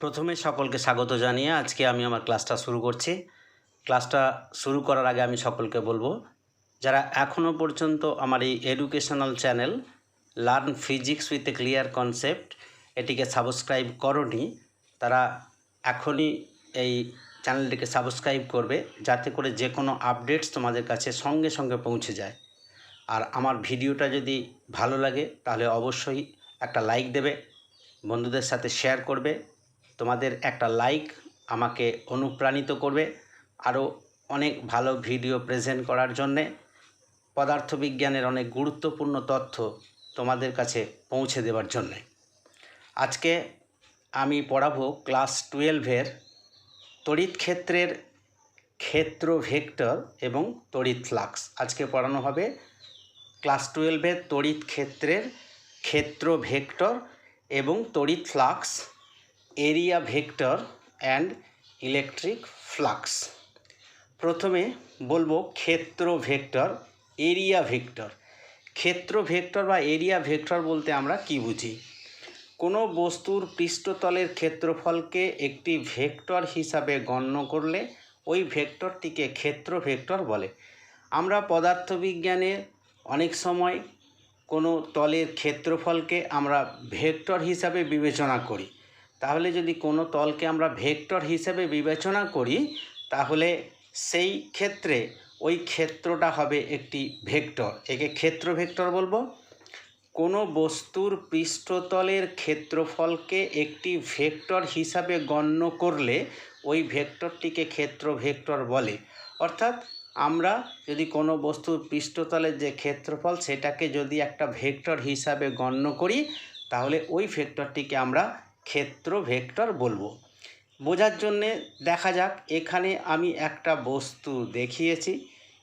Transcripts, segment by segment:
প্রথমে সকলকে স্বাগত জানিয়ে আজকে আমি আমার ক্লাসটা শুরু করছি। ক্লাসটা শুরু করার আগে আমি সকলকে বলবো, যারা এখনও পর্যন্ত আমার এই educational channel learn physics with a clear concept এটিকে সাবস্ক্রাইব করনি, তারা এখনই এই চ্যানেলটিকে সাবস্ক্রাইব করবে, যাতে করে যে কোনো আপডেটস তোমাদের কাছে সঙ্গে সঙ্গে পৌঁছে যায়। আর আমার ভিডিওটা যদি ভালো লাগে তাহলে অবশ্যই একটা লাইক দেবে, বন্ধুদের সাথে শেয়ার করবে। তোমাদের একটা লাইক আমাকে অনুপ্রাণিত করবে আরও অনেক ভালো ভিডিও প্রেজেন্ট করার জন্যে, পদার্থবিজ্ঞানের অনেক গুরুত্বপূর্ণ তথ্য তোমাদের কাছে পৌঁছে দেওয়ার জন্যে। আজকে আমি পড়াবো ক্লাস 12-এর তড়িৎ ক্ষেত্রের ক্ষেত্র ভেক্টর এবং তড়িৎ ফ্লাক্স। আজকে পড়ানো হবে ক্লাস 12-এর তড়িৎ ক্ষেত্রের ক্ষেত্র ভেক্টর এবং তড়িৎ flux, area vector and electric flux. প্রথমে বলবো ক্ষেত্র ভেক্টর, এরিয়া ভেক্টর। ক্ষেত্র ভেক্টর বা এরিয়া ভেক্টর বলতে আমরা কি বুঝি? কোনো বস্তুর পৃষ্ঠতলের ক্ষেত্রফলকে একটি ভেক্টর হিসাবে গণ্য করলে ওই ভেক্টরটিকে ক্ষেত্র ভেক্টর বলে। আমরা পদার্থবিজ্ঞানে অনেক সময় কোনো তলের ক্ষেত্রফলকে আমরা ভেক্টর হিসাবে বিবেচনা করি। তাহলে যদি কোনো তলকে আমরা ভেক্টর হিসেবে বিবেচনা করি, তাহলে সেই ক্ষেত্রে ওই ক্ষেত্রটা হবে একটি ভেক্টর, একে ক্ষেত্র ভেক্টর বলবো। কোনো বস্তুর পৃষ্ঠতলের ক্ষেত্রফলকে একটি ভেক্টর হিসাবে গণ্য করলে ওই ভেক্টরটিকে ক্ষেত্র ভেক্টর বলে। অর্থাৎ আমরা যদি কোনো বস্তুর পৃষ্ঠতলের যে ক্ষেত্রফল সেটাকে যদি একটা ভেক্টর হিসাবে গণ্য করি, তাহলে ওই ভেক্টরটিকে আমরা ক্ষেত্র ভেক্টর বলবো। বোঝার জন্যে দেখা যাক, এখানে আমি একটা বস্তু দেখিয়েছি,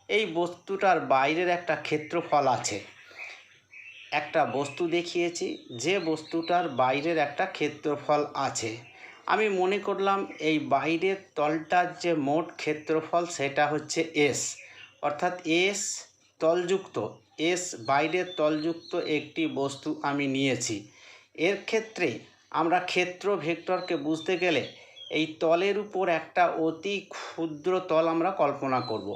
এই বস্তুটার বাইরের একটা ক্ষেত্রফল আছে। একটা বস্তু দেখিয়েছি, যে বস্তুটার বাইরের একটা ক্ষেত্রফল আছে। আমি মনে করলাম এই বাইরের তলটার যে মোট ক্ষেত্রফল সেটা হচ্ছে এস, অর্থাৎ এস তলযুক্ত, এস বাইরের তলযুক্ত একটি বস্তু আমি নিয়েছি। এর ক্ষেত্রে আমরা ক্ষেত্র ভেক্টরকে বুঝতে গেলে এই তলের উপর একটা অতি ক্ষুদ্র তল আমরা কল্পনা করব।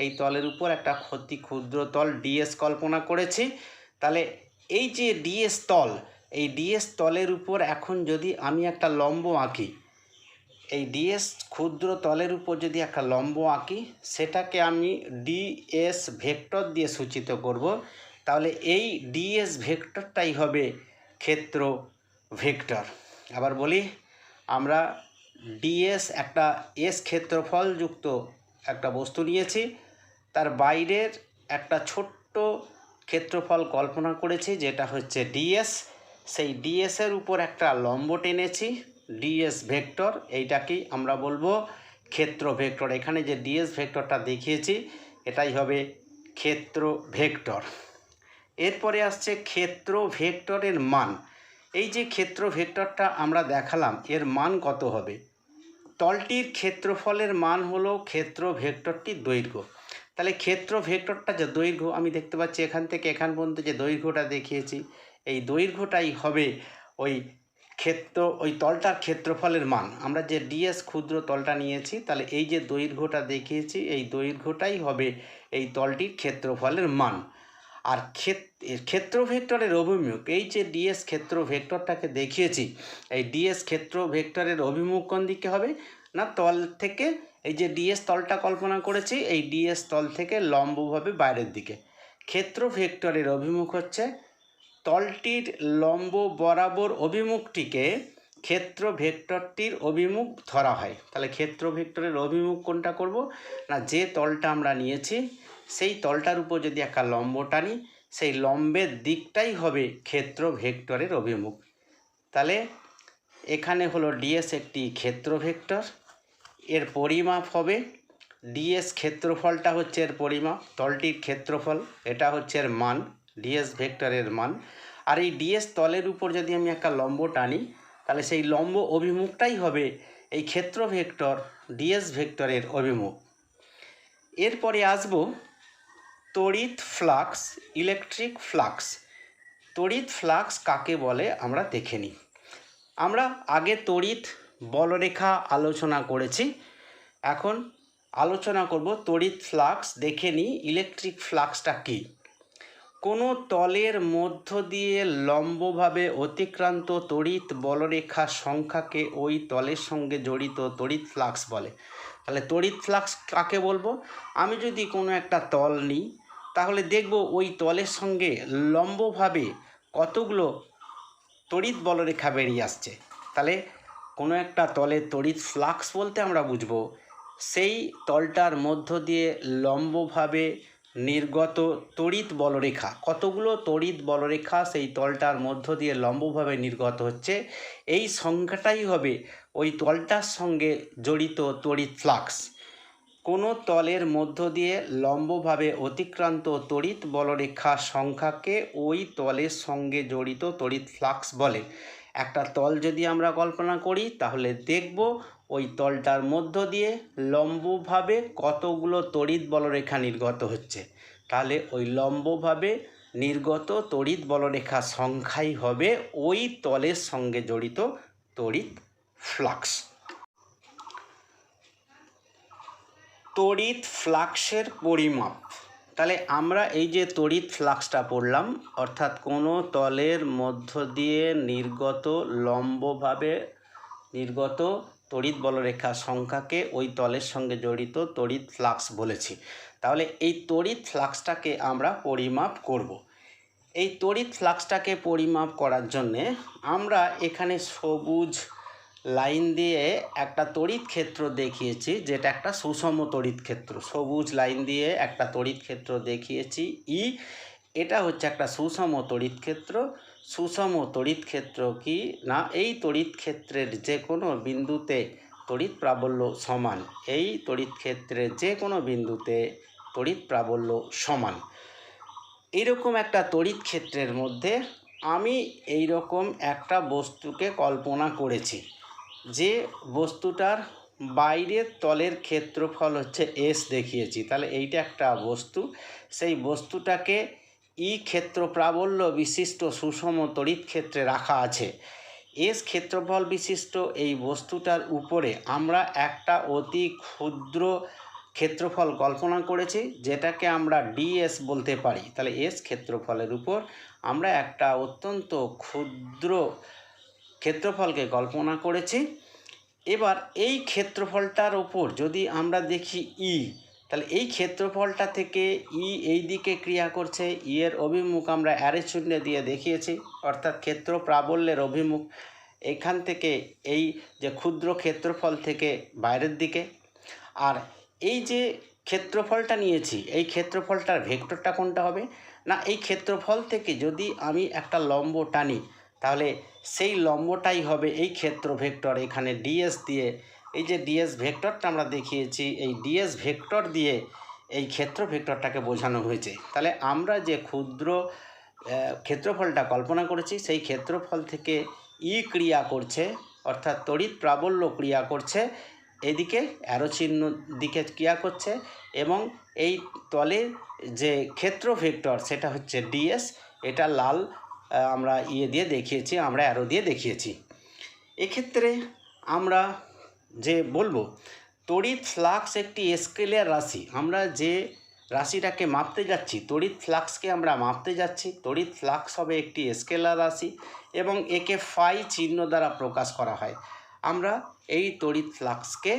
এই তলের উপর একটা অতি ক্ষুদ্র তল ডিএস কল্পনা করেছি। তাহলে এই যে ডিএস তল, এই ডিএস তলের উপর এখন যদি আমি একটা লম্ব আঁকি, এই ডিএস ক্ষুদ্র তলের উপর যদি একটা লম্ব আঁকি, সেটাকে আমি ডিএস ভেক্টর দিয়ে সূচিত করব। তাহলে এই ডিএস ভেক্টরটাই হবে ক্ষেত্র ভেক্টর। আবার বলি, আমরা ডিএস একটা এস ক্ষেত্রফল যুক্ত একটা বস্তু নিয়েছি, তার বাইরের একটা ছোট্ট ক্ষেত্রফল কল্পনা করেছি যেটা হচ্ছে ডিএস। সেই ডিএসের উপর একটা লম্ব টেনেছি, ডিএস ভেক্টর, এইটাকেই আমরা বলবো ক্ষেত্র ভেক্টর। এখানে যে ডিএস ভেক্টরটা দেখিয়েছি এটাই হবে ক্ষেত্র ভেক্টর। এরপরে আসছে ক্ষেত্র ভেক্টরের মান। এই যে ক্ষেত্র ভেক্টরটা আমরা দেখালাম, এর মান কত হবে? তলটির ক্ষেত্রফলের মান হলো ক্ষেত্র ভেক্টরটির দৈর্ঘ্য। তাহলে ক্ষেত্র ভেক্টরটা যে দৈর্ঘ্য, আমি দেখতে পাচ্ছি এখান থেকে এখান পর্যন্ত যে দৈর্ঘ্যটা দেখিয়েছি, এই দৈর্ঘ্যটাই হবে ওই তলটার ক্ষেত্রফলের মান। আমরা যে ডিএস ক্ষুদ্র তলটা নিয়েছি, তাহলে এই যে দৈর্ঘ্যটা দেখিয়েছি, এই দৈর্ঘ্যটাই হবে এই তলটির ক্ষেত্রফলের মান। আর ক্ষেত্র ভেক্টরের অভিমুখ, এই যে ডিএস ক্ষেত্র ভেক্টরটাকে দেখিয়েছি, এই ডিএস ক্ষেত্র ভেক্টরের অভিমুখ কোন দিকে হবে না, তল থেকে, এই যে ডিএস তলটা কল্পনা করেছি, এই ডিএস তল থেকে লম্বভাবে বাইরের দিকে। ক্ষেত্র ভেক্টরের অভিমুখ হচ্ছে তলটির লম্ব বরাবর অভিমুখটিকে ক্ষেত্র ভেক্টরটির অভিমুখ ধরা হয়। তাহলে ক্ষেত্র ভেক্টরের অভিমুখ কোনটা করব না, যে তলটা আমরা নিয়েছি সেই তলটার উপর যদি একটা লম্ব টানি, সেই লম্বের দিকটাই হবে ক্ষেত্র ভেক্টরের অভিমুখ। তাহলে এখানে হলো ডিএস একটি ক্ষেত্র ভেক্টর, এর পরিমাপ হবে ডিএস, ক্ষেত্রফলটা হচ্ছে এর পরিমাপ, তলটির ক্ষেত্রফল, এটা হচ্ছে এর মান, ডিএস ভেক্টরের মান। আর এই ডিএস তলের উপর যদি আমি একটা লম্ব টানি, তাহলে সেই লম্ব অভিমুখটাই হবে এই ক্ষেত্র ভেক্টর ডিএস ভেক্টরের অভিমুখ। এরপরে আসব তড়িৎ ফ্লাক্স, ইলেকট্রিক ফ্লাক্স। তড়িৎ ফ্লাক্স কাকে বলে আমরা দেখে নিই। আমরা আগে তড়িৎ বলরেখা আলোচনা করেছি। এখন আলোচনা করব তড়িৎ ফ্লাক্স। দেখে নিই ইলেকট্রিক ফ্লাক্সটা কী। কোনো তলের মধ্য দিয়ে লম্বভাবে অতিক্রান্ত তড়িৎ বলরেখা সংখ্যাকে ওই তলের সঙ্গে জড়িত তড়িৎ ফ্লাক্স বলে। তাহলে তড়িৎ ফ্লাক্স কাকে বলবো? আমি যদি কোনো একটা তল নিই তাহলে দেখব ওই তলের সঙ্গে লম্বভাবে কতগুলো তড়িৎ বলরেখা বেরিয়ে আসছে। তাহলে কোনো একটা তলের তড়িৎ ফ্লাক্স বলতে আমরা বুঝব সেই তলটার মধ্য দিয়ে লম্বভাবে নির্গত তড়িৎ বলরেখা, কতগুলো তড়িৎ বলরেখা সেই তলটার মধ্য দিয়ে লম্বভাবে নির্গত হচ্ছে, এই সংখ্যাটাই হবে ওই তলটার সঙ্গে জড়িত তড়িৎ ফ্লাক্স। কোনো তলের মধ্য দিয়ে লম্বভাবে অতিক্রান্ত তড়িৎ বলরেখা সংখ্যাকে ওই তলের সঙ্গে জড়িত তড়িৎ ফ্লাক্স বলে। একটা তল যদি আমরা কল্পনা করি তাহলে দেখব ওই তলটার মধ্য দিয়ে লম্বভাবে কতগুলো তড়িৎ বলরেখা নির্গত হচ্ছে। তাহলে ওই লম্বভাবে নির্গত তড়িৎ বলরেখা সংখ্যাই হবে ওই তলের সঙ্গে জড়িত তড়িৎ ফ্লাক্স। তড়িৎ ফ্লাক্সের পরিমাপ। তাহলে আমরা এই যে তড়িৎ ফ্লাক্সটা পড়লাম, অর্থাৎ কোনো তলের মধ্য দিয়ে লম্বভাবে নির্গত তড়িৎ বলরেখা সংখ্যাকে ওই তলের সঙ্গে জড়িত তড়িৎ ফ্লাক্স বলেছি। তাহলে এই তড়িৎ ফ্লাক্সটাকে আমরা পরিমাপ করব। এই তড়িৎ ফ্লাক্সটাকে পরিমাপ করার জন্যে আমরা এখানে সবুজ লাইন দিয়ে একটা তড়িৎ ক্ষেত্র দেখিয়েছি, যেটা একটা সুষম তড়িৎ ক্ষেত্র। সবুজ লাইন দিয়ে একটা তড়িৎ ক্ষেত্র দেখিয়েছি ই, এটা হচ্ছে একটা সুষম তড়িৎ ক্ষেত্র। সুষম তড়িৎ ক্ষেত্র কি না, এই তড়িৎ ক্ষেত্রের যে কোনো বিন্দুতে তড়িৎ প্রাবল্য সমান। এই তড়িৎ ক্ষেত্রের যে কোনো বিন্দুতে তড়িৎ প্রাবল্য সমান। এইরকম একটা তড়িৎ ক্ষেত্রের মধ্যে আমি এই রকম একটা বস্তুকে কল্পনা করেছি, যে বস্তুটার বাইরের তলের ক্ষেত্রফল হচ্ছে এস দেখিয়েছি। তাহলে এইটা একটা বস্তু, সেই বস্তুটাকে ই ক্ষেত্র প্রাবল্য বিশিষ্ট সুষম তড়িৎ ক্ষেত্রে রাখা আছে। এস ক্ষেত্রফল বিশিষ্ট এই বস্তুটার উপরে আমরা একটা অতি ক্ষুদ্র ক্ষেত্রফল কল্পনা করেছি, যেটাকে আমরা ডিএস বলতে পারি। তাহলে এস ক্ষেত্রফলের উপর আমরা একটা অত্যন্ত ক্ষুদ্র ক্ষেত্রফলকে কল্পনা করেছি। এবার এই ক্ষেত্রফলটার ওপর যদি আমরা দেখি ই, তাহলে এই ক্ষেত্রফলটা থেকে ই এই দিকে ক্রিয়া করছে। ই এর অভিমুখ আমরা অ্যারো চিহ্ন দিয়ে দেখিয়েছি, অর্থাৎ ক্ষেত্র প্রাবল্যের অভিমুখ এখান থেকে এই যে ক্ষুদ্র ক্ষেত্রফল থেকে বাইরের দিকে। আর এই যে ক্ষেত্রফলটা নিয়েছি, এই ক্ষেত্রফলটার ভেক্টরটা কোনটা হবে না, এই ক্ষেত্রফল থেকে যদি আমি একটা লম্ব টানি তাহলে সেই লম্বটাই হবে এই ক্ষেত্র ভেক্টর। এখানে ডিএস দিয়ে, এই যে ডিএস ভেক্টরটা আমরা দেখিয়েছি, এই ডিএস ভেক্টর দিয়ে এই ক্ষেত্র ভেক্টরটাকে বোঝানো হয়েছে। তাহলে আমরা যে ক্ষুদ্র ক্ষেত্রফলটা কল্পনা করেছি, সেই ক্ষেত্রফল থেকে ই ক্রিয়া করছে, অর্থাৎ তড়িৎ প্রাবল্য ক্রিয়া করছে, এদিকে অ্যারো চিহ্ন দিকে ক্রিয়া করছে, এবং এই তলে যে ক্ষেত্র ভেক্টর সেটা হচ্ছে ডিএস। এটা লাল আমরা ইয়ে দিয়ে দেখিয়েছি, আমরা অ্যারো দিয়ে দেখিয়েছি। এক্ষেত্রে আমরা যে বলবো তড়িৎ ফ্লাক্স একটি স্কেলার রাশি। আমরা যে রাশিটাকে মাপতে যাচ্ছি, তড়িৎ ফ্লাক্সকে আমরা মাপতে যাচ্ছি, তড়িৎ ফ্লাক্স হবে একটি স্কেলার রাশি এবং একে ফাই চিহ্ন দ্বারা প্রকাশ করা হয়। আমরা এই তড়িৎ ফ্লাক্সকে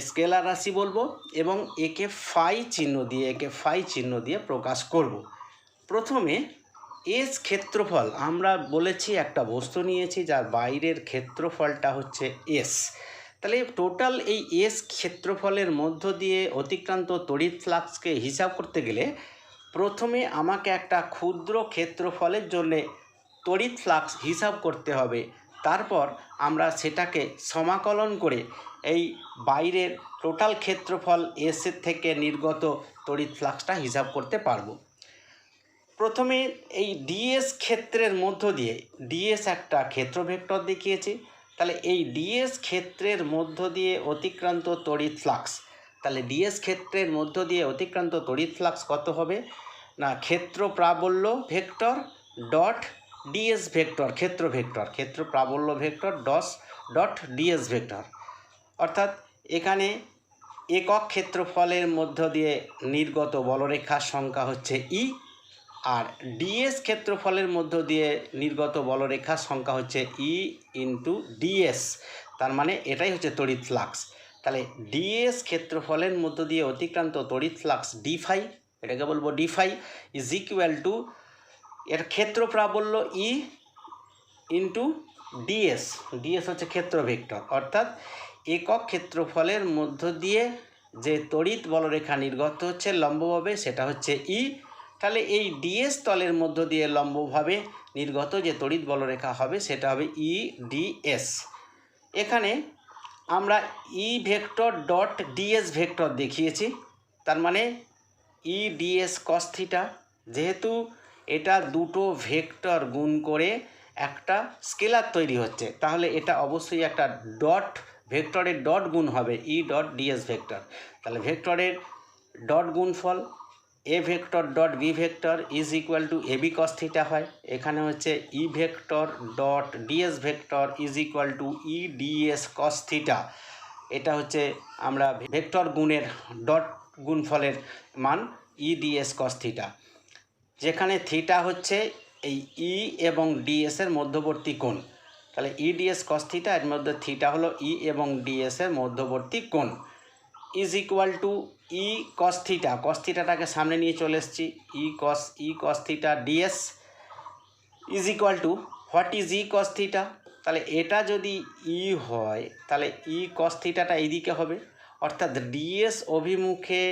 স্কেলার রাশি বলবো এবং একে ফাই চিহ্ন দিয়ে প্রকাশ করব। প্রথমে এস ক্ষেত্রফল, আমরা বলেছি একটা বস্তু নিয়েছি যার বাইরের ক্ষেত্রফলটা হচ্ছে এস। তাহলে টোটাল এই এস ক্ষেত্রফলের মধ্য দিয়ে অতিক্রান্ত তড়িৎ ফ্লাক্সকে হিসাব করতে গেলে প্রথমে আমাকে একটা ক্ষুদ্র ক্ষেত্রফলের জন্য তড়িৎ ফ্লাক্স হিসাব করতে হবে। তারপর আমরা সেটাকে সমাকলন করে এই বাইরের টোটাল ক্ষেত্রফল এসের থেকে নির্গত তড়িৎ ফ্লাক্সটা হিসাব করতে পারবো। প্রথমে এই ডিএস ক্ষেত্রের মধ্য দিয়ে, ডিএস একটা ক্ষেত্র ভেক্টর দেখিয়েছি, তাহলে এই ডিএস ক্ষেত্রের মধ্য দিয়ে অতিক্রান্ত তড়িৎ ফ্লাক্স, তাহলে ডিএস ক্ষেত্রের মধ্য দিয়ে অতিক্রান্ত তড়িৎ ফ্লাক্স কত হবে না, ক্ষেত্র প্রাবল্য ভেক্টর ডট ডিএস ভেক্টর, ক্ষেত্র প্রাবল্য ভেক্টর ডট ডিএস ভেক্টর। অর্থাৎ এখানে একক ক্ষেত্রফলের মধ্য দিয়ে নির্গত বলরেখার সংখ্যা হচ্ছে ই, আর ডিএস ক্ষেত্রফলের মধ্য দিয়ে নির্গত বলরেখার সংখ্যা হচ্ছে ই ইন্টু ডিএস। তার মানে এটাই হচ্ছে তড়িৎ ফ্লাক্স। তাহলে ডিএস ক্ষেত্রফলের মধ্য দিয়ে অতিক্রান্ত তড়িৎ ফ্লাক্স ডি ফাই, এটাকে বলবো d phi, is equal to এর ক্ষেত্র প্রাবল্য ই ইন্টু ডিএস। ডিএস হচ্ছে ক্ষেত্র ভেক্টর, অর্থাৎ একক ক্ষেত্রফলের মধ্য দিয়ে যে তড়িৎ বলরেখা নির্গত হচ্ছে লম্বভাবে সেটা হচ্ছে ই। তাহলে এই ডিএস তলের মধ্য দিয়ে লম্বভাবে নির্গত যে তড়িৎ বলরেখা হবে সেটা হবে ই ডিএস। এখানে আমরা ই ভেক্টর ডট ডিএস ভেক্টর দেখিয়েছি, তার মানে ই ডিএস কস থিটা, যেহেতু এটা দুটো ভেক্টর গুণ করে একটা স্কেলার তৈরি হচ্ছে, তাহলে এটা অবশ্যই একটা ডট ভেক্টরের ডট গুণ হবে ই ডট ডিএস ভেক্টর। তাহলে ভেক্টরের ডট গুণফল A vector dot B vector is equal to A B cos theta হয়। এখানে হচ্ছে E vector dot ds vector is equal to E DS cos theta. এটা হচ্ছে আমরা ভেক্টর গুণের ডট গুণফলের মান ই ডিএস কস থিটা, যেখানে থিটা হচ্ছে এই ই এবং ডিএসের মধ্যবর্তী কোণ। তাহলে ই ডিএস কস থিটা, এর মধ্যে থিটা হলো ই এবং ডিএসের মধ্যবর্তী কোণ, is equal to E cos theta. Cos থিটাটাকে সামনে নিয়ে চলে এসেছি, E cos theta d s is equal to what is E cos theta. তাহলে এটা যদি ই হয় তাহলে ই কস থিটাটা এইদিকে হবে, অর্থাৎ ডিএস অভিমুখে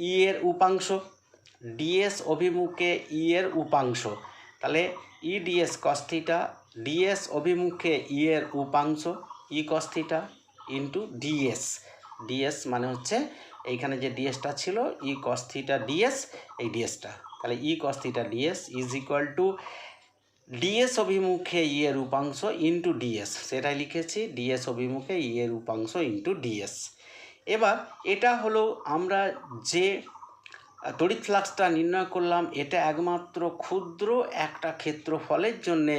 ই এর উপাংশ, ডিএস অভিমুখে ই এর উপাংশ। তাহলে E DS cos theta d s অভিমুখে ই এর উপাংশ E cos theta into DS. D s মানে হচ্ছে এইখানে যে ডিএসটা ছিল ই কস থিটা ডিএস, এই ডিএসটা। তাহলে E cos theta d s is equal to d s অভিমুখে ই এর উপাংশ ইন্টু ডিএস, সেটাই লিখেছি, ডিএস অভিমুখে ই এর উপাংশ ইন্টু ডিএস। এবার এটা হলো আমরা যে তড়িৎ ফ্লাক্সটা নির্ণয় করলাম, এটা একমাত্র ক্ষুদ্র একটা ক্ষেত্রফলের জন্যে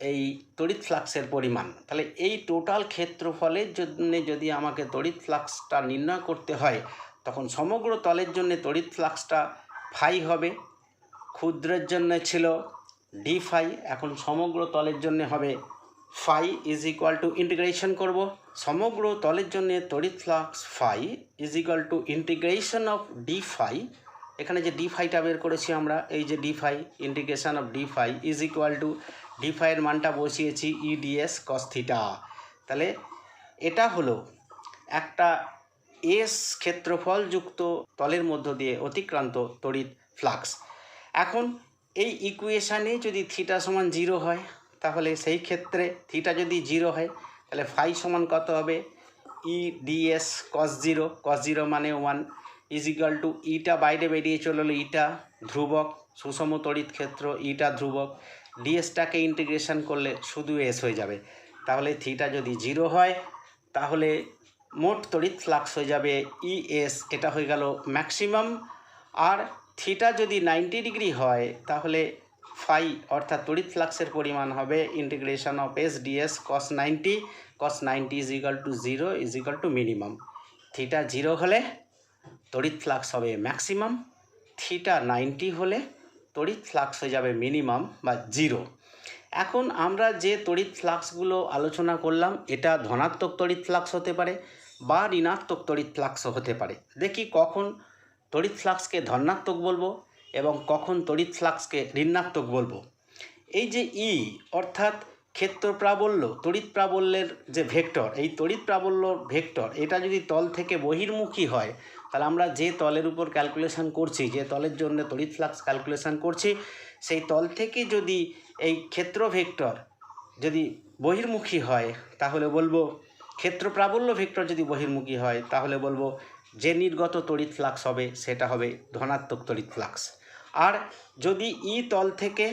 এই তড়িৎ ফ্লাক্সের পরিমাণ। তাহলে এই টোটাল ক্ষেত্রফলের জন্যে যদি আমাকে তড়িৎ ফ্লাক্সটা নির্ণয় করতে হয়, তখন সমগ্র তলের জন্য তড়িৎ ফ্লাক্সটা ফাই হবে। ক্ষুদ্রের জন্য ছিল ডি ফাই, এখন সমগ্র তলের জন্য হবে phi is equal to integration করব। সমগ্র তলের জন্য তড়িৎ flux phi is equal to integration of d phi. এখানে যে ডি ফাইটা বের করেছি আমরা, এই যে d phi, integration of d phi is equal to d ফাইয়ের মানটা বসিয়েছি ই ডিএস কস থিটা। তাহলে এটা হলো একটা এস ক্ষেত্রফল যুক্ত তলের মধ্য দিয়ে অতিক্রান্ত তড়িৎ ফ্লাক্স। এখন এই ইকুয়েশানে যদি থিটা সমান 0 হয়, তাহলে সেই ক্ষেত্রে থিটা যদি 0 হয় তাহলে ফাই সমান কত হবে ই ডিএস কস 0, কস 0 মানে 1 ইজ ইকুয়াল টু ইটা বাইরে বেরিয়ে চলে হলো, ইটা ধ্রুবক, সুষম তড়িৎ ক্ষেত্র ইটা ধ্রুবক, ডিএসটাকে ইন্টিগ্রেশন করলে শুধু এস হয়ে যাবে। তাহলে থিটা যদি 0 হয় তাহলে মোট তড়িৎ ফ্লাক্স হয়ে যাবে ইএস, এটা হয়ে গেল ম্যাক্সিমাম। আর থিটা যদি 90 ডিগ্রি হয় তাহলে ফাই অর্থাৎ তড়িৎ ফ্লাক্সের পরিমাণ হবে integration of S DS cos 90, cos 90 is equal two 0 is equal two minimum. Theta 0 হলে তড়িৎ ফ্লাক্স হবে ম্যাক্সিমাম, থিটা 90 হলে তড়িৎ ফ্লাক্স হয়ে যাবে মিনিমাম বা 0। এখন আমরা যে তড়িৎ ফ্লাক্সগুলো আলোচনা করলাম, এটা ধনাত্মক তড়িৎ ফ্লাক্স হতে পারে বা ঋণাত্মক তড়িৎ ফ্লাক্সও হতে পারে। দেখি কখন তড়িৎ ফ্লাক্সকে ধনাত্মক বলবো এবং কখন তড়িৎ ফ্লাক্সকে ঋণাত্মক বলবো। এই যে ই অর্থাৎ ক্ষেত্র প্রাবল্য, তড়িৎ প্রাবল্যের যে ভেক্টর, এই তড়িৎ প্রাবল্য ভেক্টর এটা যদি তল থেকে বহির্মুখী হয়, তাহলে আমরা যে তলের উপর ক্যালকুলেশন করছি, যে তলের জন্য তড়িৎ ফ্লাক্স ক্যালকুলেশন করছি, সেই তল থেকে যদি এই ক্ষেত্র ভেক্টর যদি বহির্মুখী হয় তাহলে বলবো, ক্ষেত্র প্রাবল্য ভেক্টর যদি বহির্মুখী হয় তাহলে বলবো যে নির্গত তড়িৎ ফ্লাক্স হবে সেটা হবে ধনাত্মক তড়িৎ ফ্লাক্স। আর যদি ই তল থেকে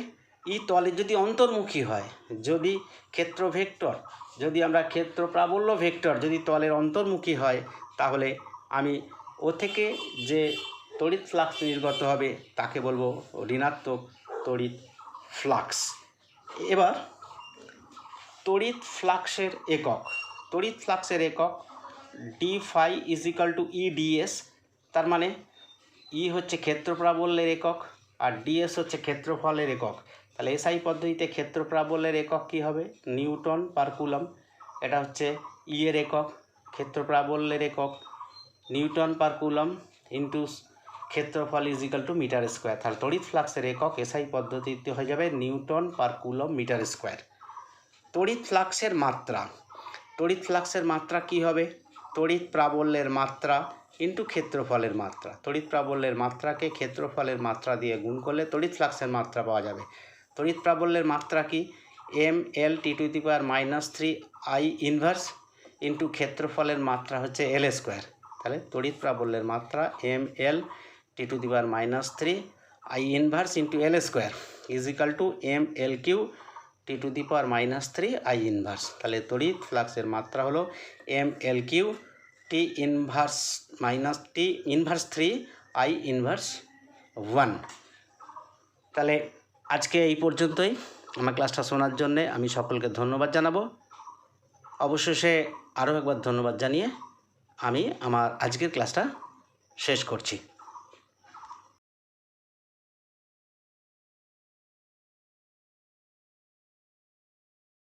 ই তলে যদি অন্তর্মুখী হয়, যদি ক্ষেত্র ভেক্টর, যদি আমরা ক্ষেত্র প্রাবল্য ভেক্টর যদি তলের অন্তর্মুখী হয়, তাহলে আমি ও থেকে যে তড়িৎ ফ্লাক্স নির্গত হবে তাকে বলবো ঋণাত্মক তড়িৎ ফ্লাক্স। এবার তড়িৎ ফ্লাক্সের একক, তড়িৎ ফ্লাক্সের একক d phi is equal to E ds. তার মানে ই হচ্ছে ক্ষেত্র প্রাবল্যের একক আর ডিএস হচ্ছে ক্ষেত্রফলের একক। তাহলে এসআই পদ্ধতিতে ক্ষেত্র প্রাবল্যের একক কী হবে? Newton per coulomb. এটা হচ্ছে ই এর একক, ক্ষেত্র প্রাবল্যের একক নিউটন পার কুলম ইন্টু ক্ষেত্রফল is equal to metre square. তাহলে তড়িৎ ফ্লাক্সের একক এসআই পদ্ধতিতে হয়ে যাবে newton per coulomb metre square. তড়িৎ ফ্লাক্সের মাত্রা, তড়িৎ ফ্লাক্সের মাত্রা কী হবে? তড়িৎ প্রাবল্যের মাত্রা ইন্টু ক্ষেত্রফলের মাত্রা। তড়িৎ প্রাবল্যের মাত্রাকে ক্ষেত্রফলের মাত্রা দিয়ে গুণ করলে তড়িৎ ফ্লাক্সের মাত্রা পাওয়া যাবে। তড়িৎ প্রাবল্যের মাত্রা কি? M L T to the power -3 I inverse into ক্ষেত্রফলের মাত্রা হচ্ছে এল স্কোয়ার। তাহলে তড়িৎ প্রাবল্যের মাত্রা M L T to the power -3 I inverse into L square is equal to M L cube T to the power -3 I inverse. তাহলে তড়িৎ ফ্লাক্সের মাত্রা হলো M L cube T inverse T inverse 3 I inverse 1। তাহলে আজকে এই পর্যন্তই। আমার ক্লাসটা শোনার জন্যে আমি সকলকে ধন্যবাদ জানাবো। অবশেষে আরও একবার ধন্যবাদ জানিয়ে আমি আমার আজকের ক্লাসটা শেষ করছি।